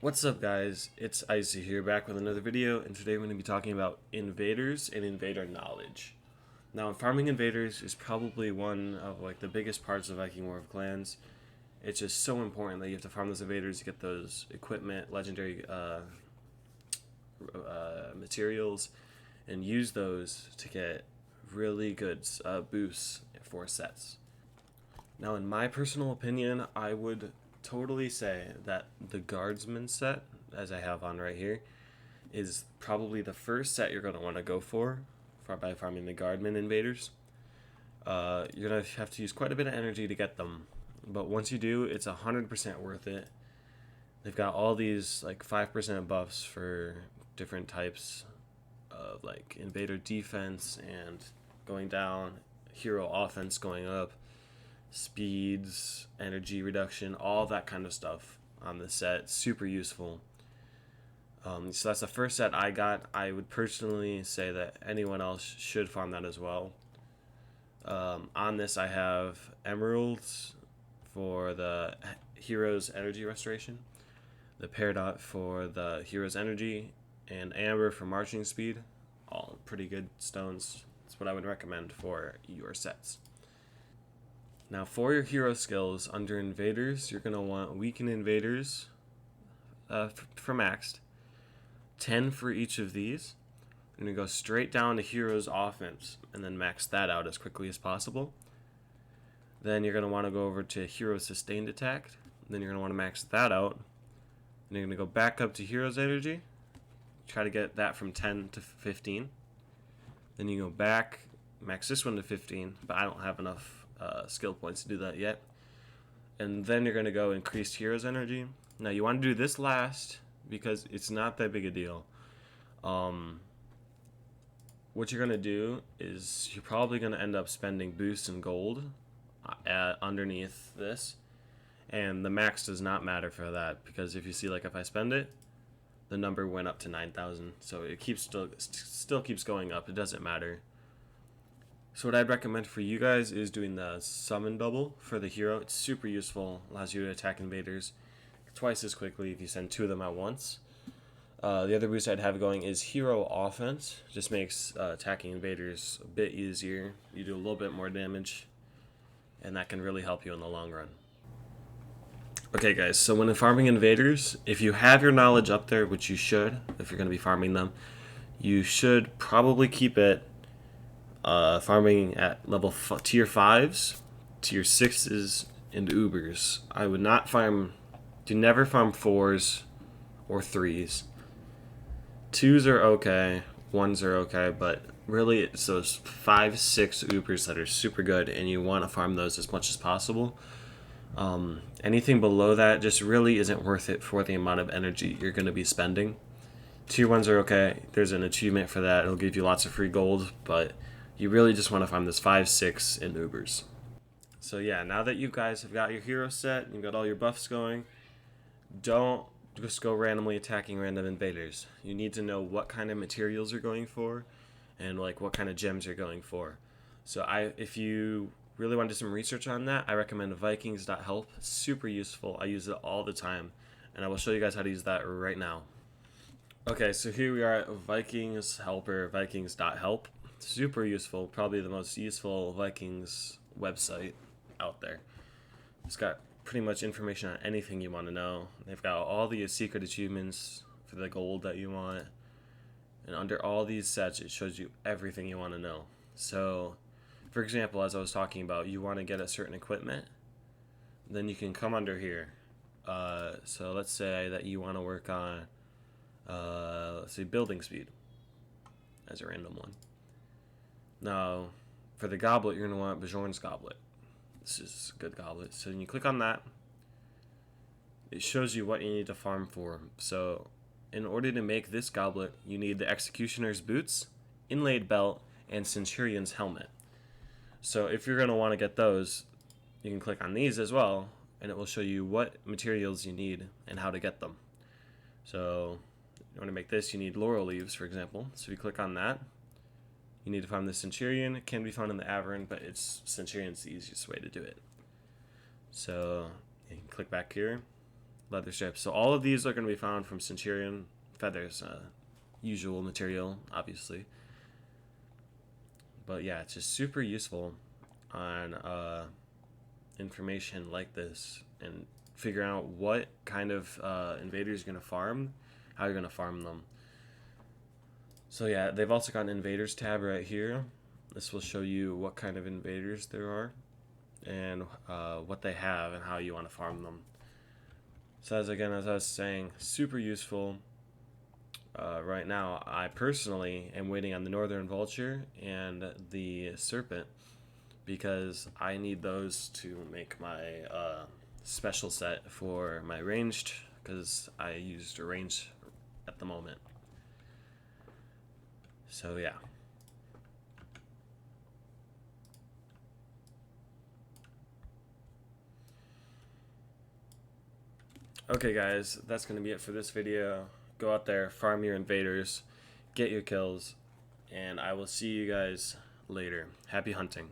What's up, guys? It's Icy here, back with another video, and today we're going to be talking about invaders and invader knowledge. Now, farming invaders is probably one of the biggest parts of Viking War of Clans. It's just so important that you have to farm those invaders to get those equipment, legendary materials, and use those to get really good boosts for sets. Now, in my personal opinion, I would totally say that the Guardsman set, as I have on right here, is probably the first set you're going to want to go for by farming the Guardman invaders. You're going to have to use quite a bit of energy to get them, but once you do, it's 100% worth it. They've got all these 5% buffs for different types of invader defense and going down, hero offense going up, speeds, energy reduction, all that kind of stuff on the set. Super useful. So that's the first set I got. I would personally say that anyone else should farm that as well. On this, I have emeralds for the hero's energy restoration, the peridot for the hero's energy, and amber for marching speed. All pretty good stones. That's what I would recommend for your sets. Now, for your hero skills under invaders, you're going to want weaken invaders for maxed, 10 for each of these. You're going to go straight down to heroes offense and then max that out as quickly as possible. Then you're going to want to go over to hero sustained attack. Then you're going to want to max that out. And you're going to go back up to heroes energy. Try to get that from 10 to 15. Then you go back, max this one to 15, but I don't have enough skill points to do that yet. And then you're going to go increase heroes energy. Now you want to do this last because it's not that big a deal. What you're going to do is you're probably going to end up spending boosts and gold underneath this. And the max does not matter for that because if you see, if I spend it, the number went up to 9,000. So it still keeps going up. It doesn't matter. So what I'd recommend for you guys is doing the summon bubble for the hero. It's super useful. Allows you to attack invaders twice as quickly if you send 2 of them at once. The other boost I'd have going is hero offense. Just makes attacking invaders a bit easier. You do a little bit more damage, and that can really help you in the long run. Okay, guys, so when farming invaders, if you have your knowledge up there, which you should if you're going to be farming them, you should probably keep it farming at tier 5s, tier 6s, and ubers. I would not never farm 4s or 3s. 2s are okay, 1s are okay, but really it's those 5, 6 ubers that are super good, and you want to farm those as much as possible. Anything below that just really isn't worth it for the amount of energy you're going to be spending. Tier 1s are okay. There's an achievement for that. It'll give you lots of free gold, but you really just want to farm this 5, 6, and ubers. So yeah, now that you guys have got your hero set, you've got all your buffs going, don't just go randomly attacking random invaders. You need to know what kind of materials you're going for and what kind of gems you're going for. So if you really want to do some research on that, I recommend Vikings.help. It's super useful. I use it all the time, and I will show you guys how to use that right now. Okay, so here we are at Vikings helper, Vikings.help. Super useful, probably the most useful Vikings website out there. It's got pretty much information on anything you want to know. They've got all the secret achievements for the gold that you want, and under all these sets it shows you everything you want to know. So for example, as I was talking about, you want to get a certain equipment, then you can come under here. So let's say that you want to work on let's say building speed as a random one. Now for the goblet, you're going to want Bjorn's goblet. This is a good goblet. So when you click on that, it shows you what you need to farm for. So in order to make this goblet, you need the Executioner's boots, inlaid belt, and Centurion's helmet. So if you're going to want to get those, you can click on these as well, and it will show you what materials you need and how to get them. So you want to make this, you need laurel leaves, for example. So you click on that. You need to find the Centurion. It can be found in the Avern, but Centurion's the easiest way to do it. So you can click back here, leather strips. So all of these are going to be found from Centurion feathers, usual material, obviously. But yeah, it's just super useful on information like this and figuring out what kind of invaders you're going to farm, how you're going to farm them. So yeah, they've also got an invaders tab right here. This will show you what kind of invaders there are and what they have and how you want to farm them. So as I was saying, super useful. Right now, I personally am waiting on the Northern Vulture and the Serpent because I need those to make my special set for my ranged, because I used a ranged at the moment. So yeah. Okay guys, that's going to be it for this video. Go out there, farm your invaders, get your kills, and I will see you guys later. Happy hunting.